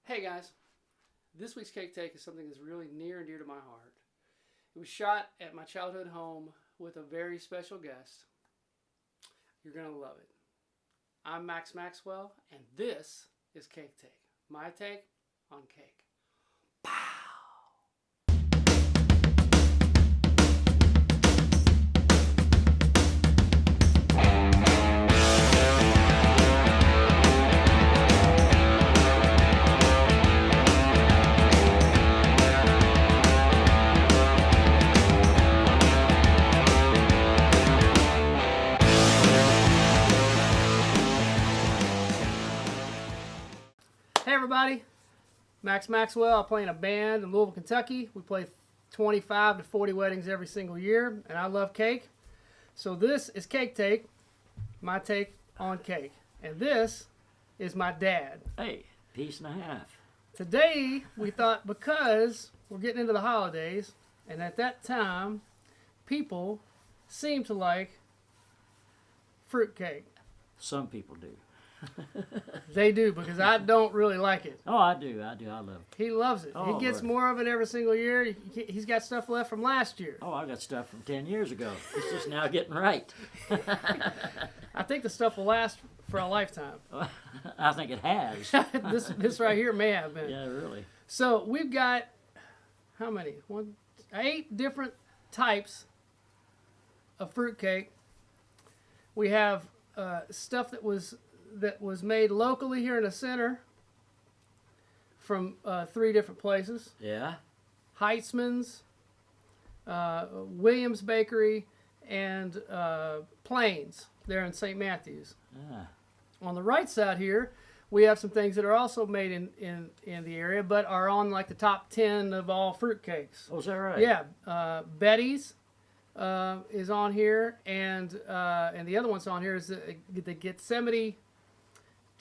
Hey guys, this week's Cake Take is something that's really near and dear to my heart. It was shot at my childhood home with a very special guest. You're going to love it. I'm Max Maxwell, and this is Cake Take, my take on cake. Pow! Hey everybody, Max Maxwell. I play in a band in Louisville, Kentucky. We play 25 to 40 weddings every single year, and I love cake. So this is Cake Take, my take on cake. And this is my dad. Hey, piece and a half. Today, we thought because we're getting into the holidays, and at that time, people seem to like fruitcake. Some people do. They do, because I don't really like it. Oh, I do. I love it. He loves it. Oh, He gets Lord. more of it every single year. He's got stuff left from last year. Oh, I got stuff from 10 years ago. It's just now getting right. I think the stuff will last for a lifetime. I think it has. This right here may have been. Yeah, really. So we've got, how many? 8 different types of fruitcake. We have stuff that was made locally here in the center from 3 different places. Yeah. Heitzman's, Williams Bakery, and Plehns there in St. Matthews. Ah. On the right side here, we have some things that are also made in the area, but are on like the top 10 of all fruitcakes. Oh, is that right? Yeah, Betty's is on here, and the other one's on here is the Gethsemani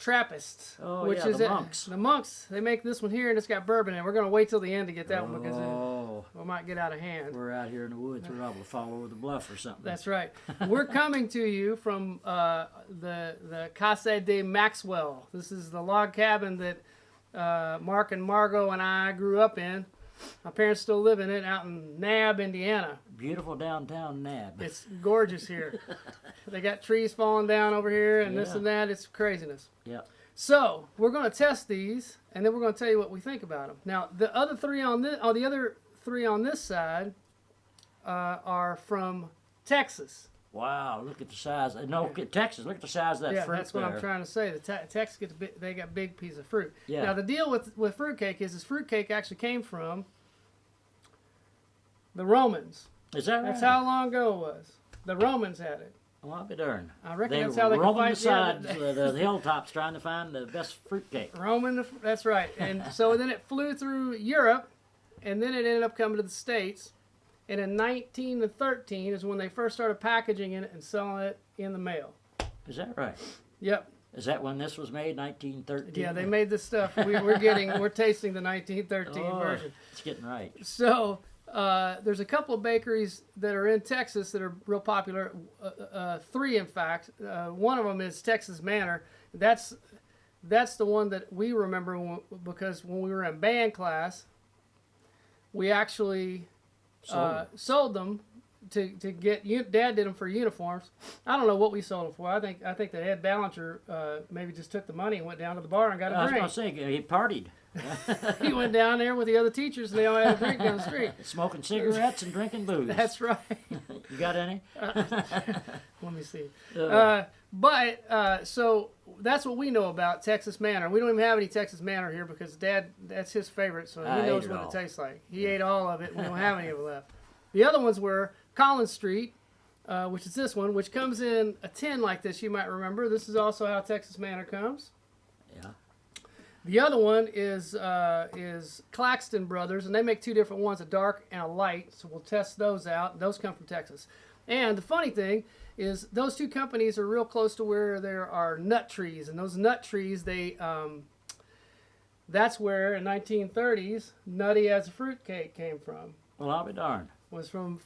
Trappist, Oh, which yeah, is the monks. The monks. They make this one here, and it's got bourbon in it. We're going to wait till the end to get that one because Oh, we might get out of hand. we're out here in the woods. We're able to fall over the bluff or something. That's right. We're coming to you from the Casa de Maxwell. This is the log cabin that Mark and Margot and I grew up in. My parents still live in it out in Nab, Indiana. Beautiful downtown Nab. It's gorgeous here. They got trees falling down over here and this Yeah. and that. It's craziness. Yeah. So we're going to test these, and then we're going to tell you what we think about them. Now, the other three on this side are from Texas. Wow, look at the size. No, look at Texas. Look at the size of that Yeah, fruit that's what there. I'm trying to say. Texas gets they got big piece of fruit. Yeah. Now the deal with fruitcake is this fruitcake actually came from the Romans. Is that right? That's how long ago it was. The Romans had it. Well, I'll be darned. I reckon They that's how they could roaming fight. the sides, the hilltops, trying to find the best fruitcake. Roman, that's right. And so then it flew through Europe, and then it ended up coming to the States. And in 1913 is when they first started packaging it and selling it in the mail. Is that right? Yep. Is that when this was made, 1913? Yeah, they made this stuff. We're tasting the 1913 version. It's getting right. So there's a couple of bakeries that are in Texas that are real popular. 3, in fact. One of them is Texas Manor. That's the one that we remember because when we were in band class, we actually sold them to get. Dad did them for uniforms. I don't know what we sold them for. I think that Ed Ballinger maybe just took the money and went down to the bar and got a I was drink. going to say, he partied. He went down there with the other teachers and they all had a drink down the street. Smoking cigarettes and drinking booze. That's right. You got any? Let me see. So that's what we know about Texas Manor. We don't even have any Texas Manor here because Dad, that's his favorite, so I he knows ate it what all. it tastes like. He ate all of it, and we don't have any of it left. The other ones were Collins Street, which is this one, which comes in a tin like this, you might remember. This is also how Texas Manor comes. Yeah. The other one is Claxton Brothers, and they make 2 different ones, a dark and a light, so we'll test those out. Those come from Texas. And the funny thing is those 2 companies are real close to where there are nut trees, and those nut trees, that's where in 1930s Nutty as a Fruitcake came from. Well, I'll be darned. Was from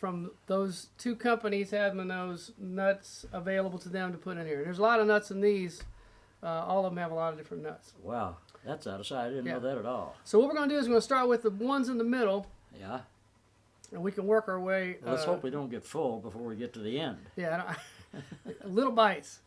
those 2 companies having those nuts available to them to put in here. There's a lot of nuts in these. All of them have a lot of different nuts. Wow. That's out of sight. I didn't Yeah. know that at all. So what we're going to do is we're going to start with the ones in the middle, Yeah. and we can work our way. Let's hope we don't get full before we get to the end. Yeah, little bites.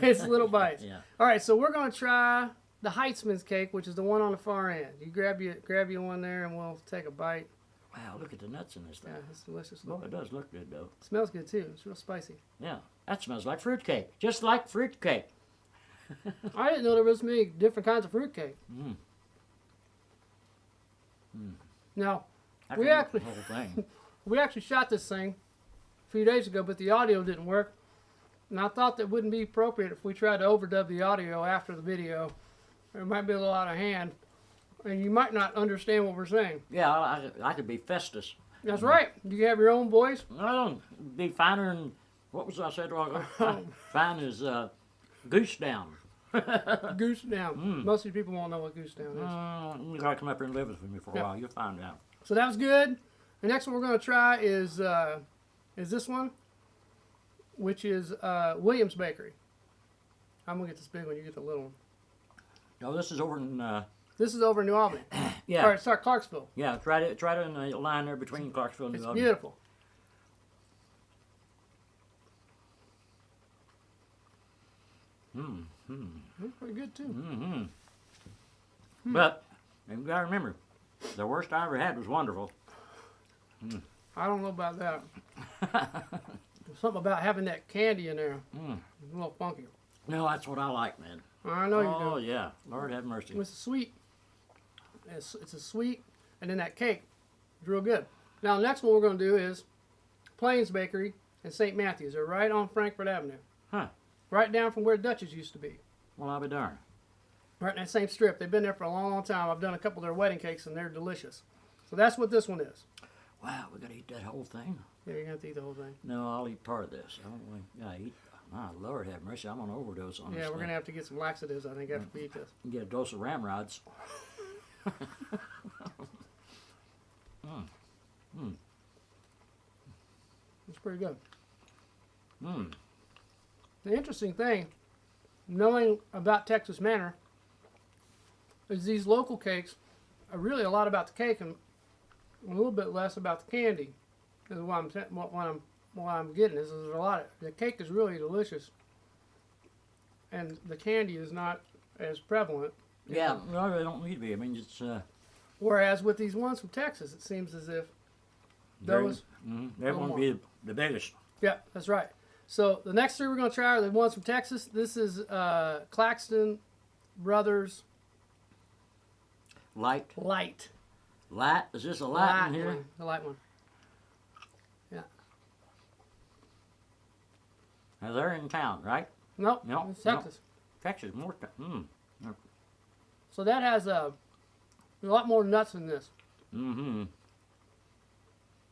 It's little bites. Yeah. All right, so we're going to try the Heitzman's cake, which is the one on the far end. You grab your one there, and we'll take a bite. Wow, look at the nuts in this thing. Yeah, it's delicious. Boy, it does look good, though. It smells good too. It's real spicy. Yeah, that smells like fruitcake. Just like fruitcake. I didn't know there was many different kinds of fruitcake. Mm. Now, I We can eat actually- the whole thing. we actually shot this thing a few days ago, but the audio didn't work. And I thought that wouldn't be appropriate if we tried to overdub the audio after the video. It might be a little out of hand, and you might not understand what we're saying. Yeah, I could be Festus. That's right. You have your own voice. Well, be finer than, what was I said wrong? Fine as goose down. Goose down. Most of you people won't know what goose down is. You gotta come up here and live with me for a Yeah. while. You'll find out. So that was good. The next one we're going to try is this one, which is Williams Bakery. I'm going to get this big one. You get the little one. Oh, this is over in, This is over in New Albany. yeah. All right, sorry, Clarksville. Yeah, try to in the line there between Clarksville and It's New Albany. beautiful. It's pretty good too. But you gotta remember, the worst I ever had was wonderful. I don't know about that. There's something about having that candy in there. It's a little funky. No, that's what I like, man. I know you Oh do. yeah, Lord have mercy. It's a sweet. It's a sweet, and then that cake is real good. Now, the next one we're going to do is Plehns Bakery in St. Matthews. They're right on Frankfort Avenue. Huh. Right down from where Dutch's used to be. Well, I'll be darned. Right in that same strip. They've been there for a long, long time. I've done a couple of their wedding cakes, and they're delicious. So that's what this one is. Wow, we gotta eat that whole thing. Yeah, you're going to have to eat the whole thing. No, I'll eat part of this. I don't want to eat. My Lord have mercy, I'm gonna overdose on this. Yeah, we're thing. going to have to get some laxatives, I think, after we eat this. Get a dose of ramrods. It's pretty good. Mm. The interesting thing, knowing about Texas Manor, is these local cakes are really a lot about the cake and a little bit less about the candy. Is what I'm getting is there's a lot of the cake is really delicious, and the candy is not as prevalent. Yeah, no, they don't need to be. I mean, it's Whereas with these ones from Texas, it seems as if those. they won't be the biggest. Yeah, that's right. So the next three we're going to try are the ones from Texas. This is Claxton Brothers Light. Light. Light? Is this a light in here? One, the light one. Yeah. Now they're in town, right? Nope. No, It's no. Texas. Texas, more. So that has a lot more nuts in this, Mm-hmm.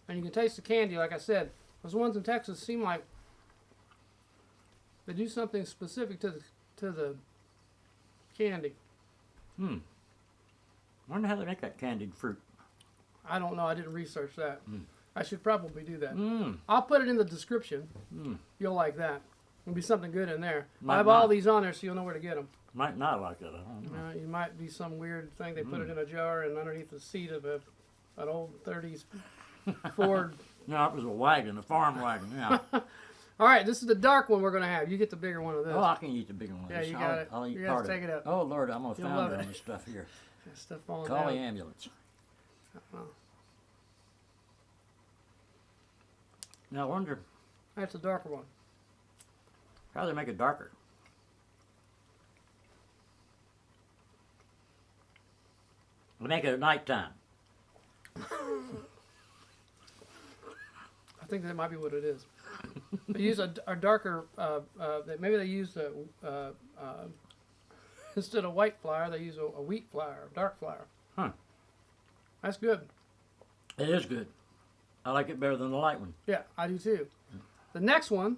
and you can taste the candy. Like I said, those ones in Texas seem like they do something specific to the candy. Wonder how they make that candied fruit. I don't know. I didn't research that. I should probably do that. Mm. I'll put it in the description. You'll like that. There'll be something good in there. Might I have not. all these on there so you'll know where to get them. Might not like that. I don't know. You might be some weird thing. They put it in a jar and underneath the seat of an old 30s Ford. No, it was a wagon, a farm wagon. Yeah. All right, this is the dark one we're going to have. You get the bigger one of this. Oh, I can eat the bigger one. Yeah, you got it. I'll eat You part have to of take it out. Oh Lord, I'm gonna You'll founder love it. on this stuff here. That stuff falling Call the down. ambulance. Oh, Now I wonder that's the darker one. how they make it darker. They make it at nighttime. I think that might be what it is. They use a darker, maybe they use instead of white flour, they use a wheat flour, dark flour. Huh. That's good. It is good. I like it better than the light one. Yeah, I do too. The next one,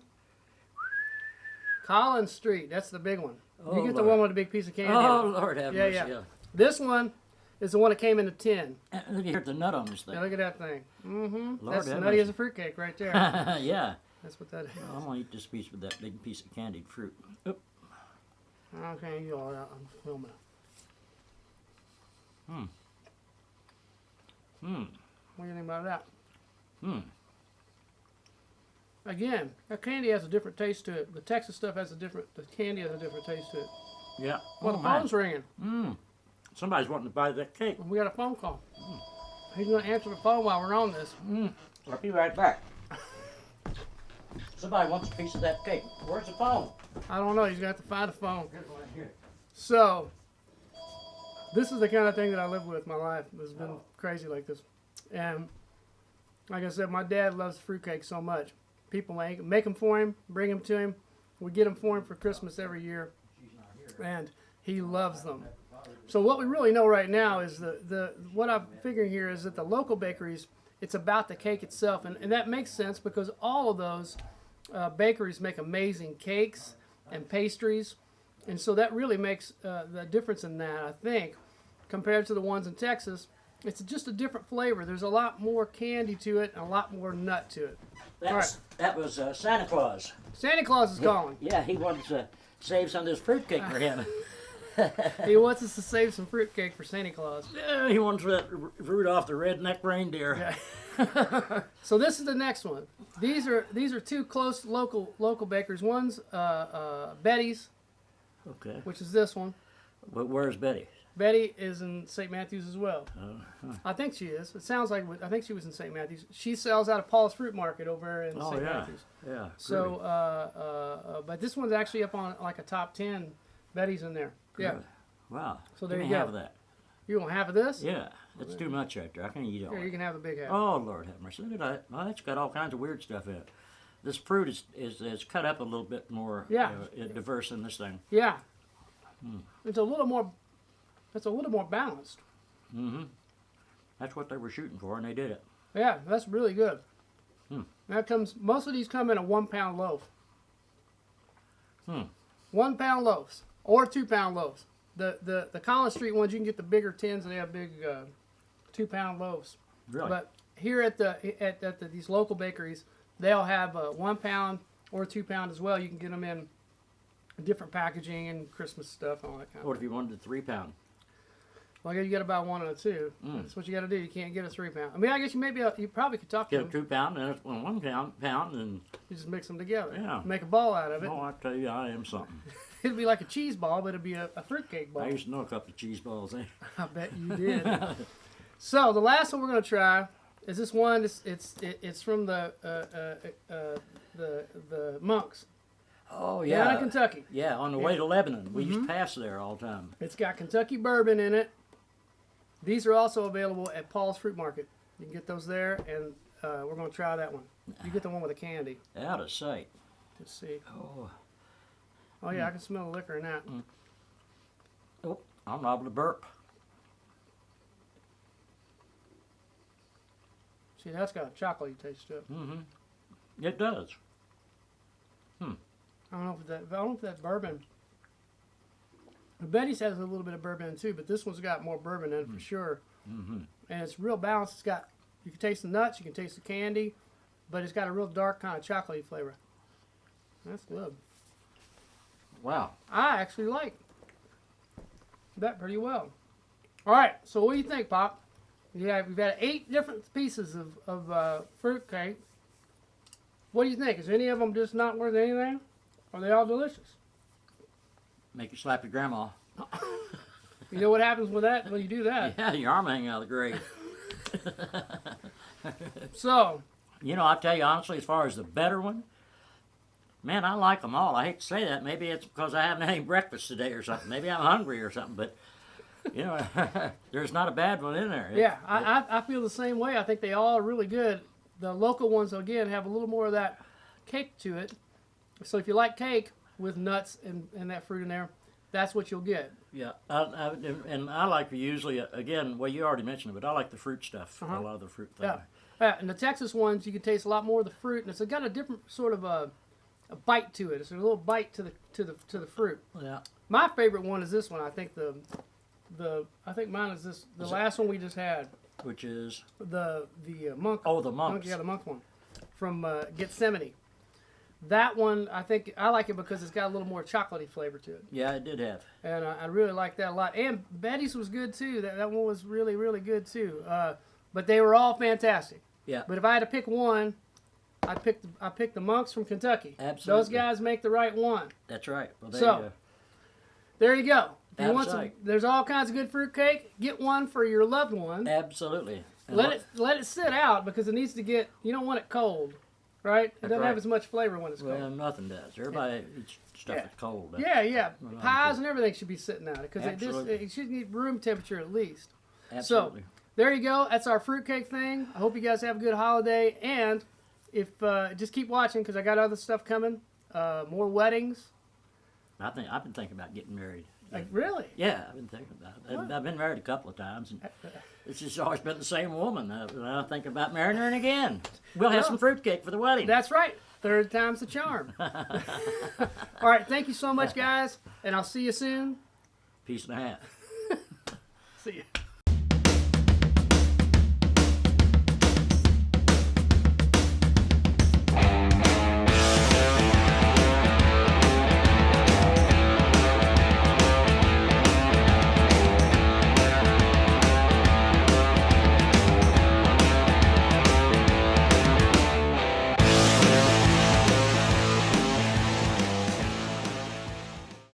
Collins Street. That's the big one. Oh, You get the Lord. one with a big piece of candy. Oh in it. Lord have Yeah, mercy. yeah. This one is the one that came in a tin. Look at the nut on this thing. Yeah, look at that thing. Mm-hmm. Lord That's have nutty mercy. as a fruitcake right there. Yeah. That's what that is. I'm gonna eat this piece with that big piece of candied fruit. Oop. Okay, you all out. I'm filming. What do you think about that? Hmm. Again, that candy has a different taste to it. The Texas stuff has the candy has a different taste to it. Yeah. Well, the phone's ringing. Somebody's wanting to buy that cake. We got a phone call. He's going to answer the phone while we're on this. I'll be right back. Somebody wants a piece of that cake. Where's the phone? I don't know. He's going to have to find a phone. Here's one here. So, this is the kind of thing that I live with my life. It's been crazy like this. And like I said, my dad loves fruitcake so much. People make them for him, bring them to him. We get them for him for Christmas every year. And he loves them. So what we really know right now is what I'm figuring here is that the local bakeries, it's about the cake itself. And that makes sense because all of those bakeries make amazing cakes and pastries. And so that really makes the difference in that, I think, compared to the ones in Texas. It's just a different flavor. There's a lot more candy to it and a lot more nut to it. That was Santa Claus. Santa Claus is calling. Yeah, he wanted to save some of this fruitcake for him. He wants us to save some fruitcake for Santa Claus. Yeah, he wants that Rudolph the Redneck Reindeer. Yeah. So this is the next one. These are two close local bakeries. One's Betty's, Okay. which is this one. But where's Betty? Betty is in St. Matthews as well. I think she is. It sounds like I think she was in St. Matthews. She sells out of Paul's Fruit Market over in St. Matthews. Yeah. So, but this one's actually up on like a top 10. Betty's in there. Yeah. Good. Wow. So there Give you me go. half of that. You want half of this? Yeah. It's too much right there. I can't eat all Here, you it. can have the big half. Oh, Lord have mercy. Look at that. Well, that's got all kinds of weird stuff in it. This fruit is cut up a little bit more diverse in this thing. Yeah. It's a little more balanced. Mm-hmm. That's what they were shooting for, and they did it. Yeah, that's really good. Most of these come in a 1 pound loaf. 1 pound loaves or 2 pound loaves. The Collins Street ones, you can get the bigger tins and they have big 2 pound loaves. Really? But here at these local bakeries, they'll have 1 pound or 2 pound as well. You can get them in different packaging and Christmas stuff and all that kind of What if you wanted a 3 pound? Well, you got to buy one and a 2. That's what you got to do. You can't get a 3 pound. I mean, I guess you probably could talk to Get a them. 2 pound and it's 1 pound, and You just mix them together. Yeah. Make a ball out of it. oh, I tell you, I am something. It'd be like a cheese ball, but it'd be a fruitcake ball. I used to know a couple of cheese balls. Eh? I bet you did. So the last one we're going to try is this one. It's from the monks. Oh Down in yeah. Kentucky. Yeah, on the way to Lebanon, we used to pass there all the time. It's got Kentucky bourbon in it. These are also available at Paul's Fruit Market. You can get those there, and we're going to try that one. You get the one with the candy. Out of sight. Let's see. Oh, Oh yeah, I can smell the liquor in that. oh, I'm liable to burp. See, that's got a chocolatey taste to it. It does. I don't know if that bourbon. Betty's has a little bit of bourbon in it too, but this one's got more bourbon in it for sure. And it's real balanced. You can taste the nuts, you can taste the candy, but it's got a real dark kind of chocolatey flavor. That's good. Wow. I actually like that pretty well. All right, so what do you think, Pop? Yeah, we've got 8 different pieces of fruit cake. What do you think? Is any of them just not worth anything? Are they all delicious? Make you slap your grandma. You know what happens with that when you do that? Yeah, your arm hanging out of the grave. So, You know, I'll tell you honestly, as far as the better one, man, I like them all. I hate to say that. Maybe it's because I haven't had any breakfast today or something. Maybe I'm hungry or something. But, you know, there's not a bad one in there. yeah, I feel the same way. I think they all are really good. The local ones, again, have a little more of that cake to it. So if you like cake with nuts and that fruit in there, that's what you'll get. Yeah, and I like to usually, again, well, you already mentioned it, but I like the fruit stuff, a lot of the fruit thing. Yeah, and the Texas ones, you can taste a lot more of the fruit, and it's got a different sort of a bite to it. It's a little bite to the fruit. Yeah. My favorite one is this one. I think I think mine is this. The last one we just had. Which is? The monk. Oh, the monks. Yeah, the monk one from Gethsemani. that one, I think I like it because it's got a little more chocolatey flavor to it. Yeah, it did have. And I really like that a lot. And Betty's was good too. That one was really, really good too. But they were all fantastic. Yeah. But if I had to pick one, I picked the Monks from Kentucky. Absolutely. Those guys make the right one. That's right. Well, there So, you go. There you go. If you Out of want some, sight. there's all kinds of good fruitcake. Get one for your loved one. Absolutely. And Let it sit out because it needs to get. You don't want it cold, right? It That's doesn't have right. as much flavor when it's Well, cold. nothing does. Everybody eats stuff Yeah. that's cold. Yeah. Well, Pies and everything should be sitting out because Absolutely. it should need room temperature at least. Absolutely. There you go. That's our fruitcake thing. I hope you guys have a good holiday. And if just keep watching because I got other stuff coming. More weddings. I've been thinking about getting married. Like really? Yeah, I've been thinking about it. What? I've been married a couple of times, and it's just always been the same woman. I'm thinking about marrying her again. We'll have Well, some fruitcake for the wedding. That's right. Third time's the charm. All right. Thank you so much, guys. And I'll see you soon. Peace and a half. See you.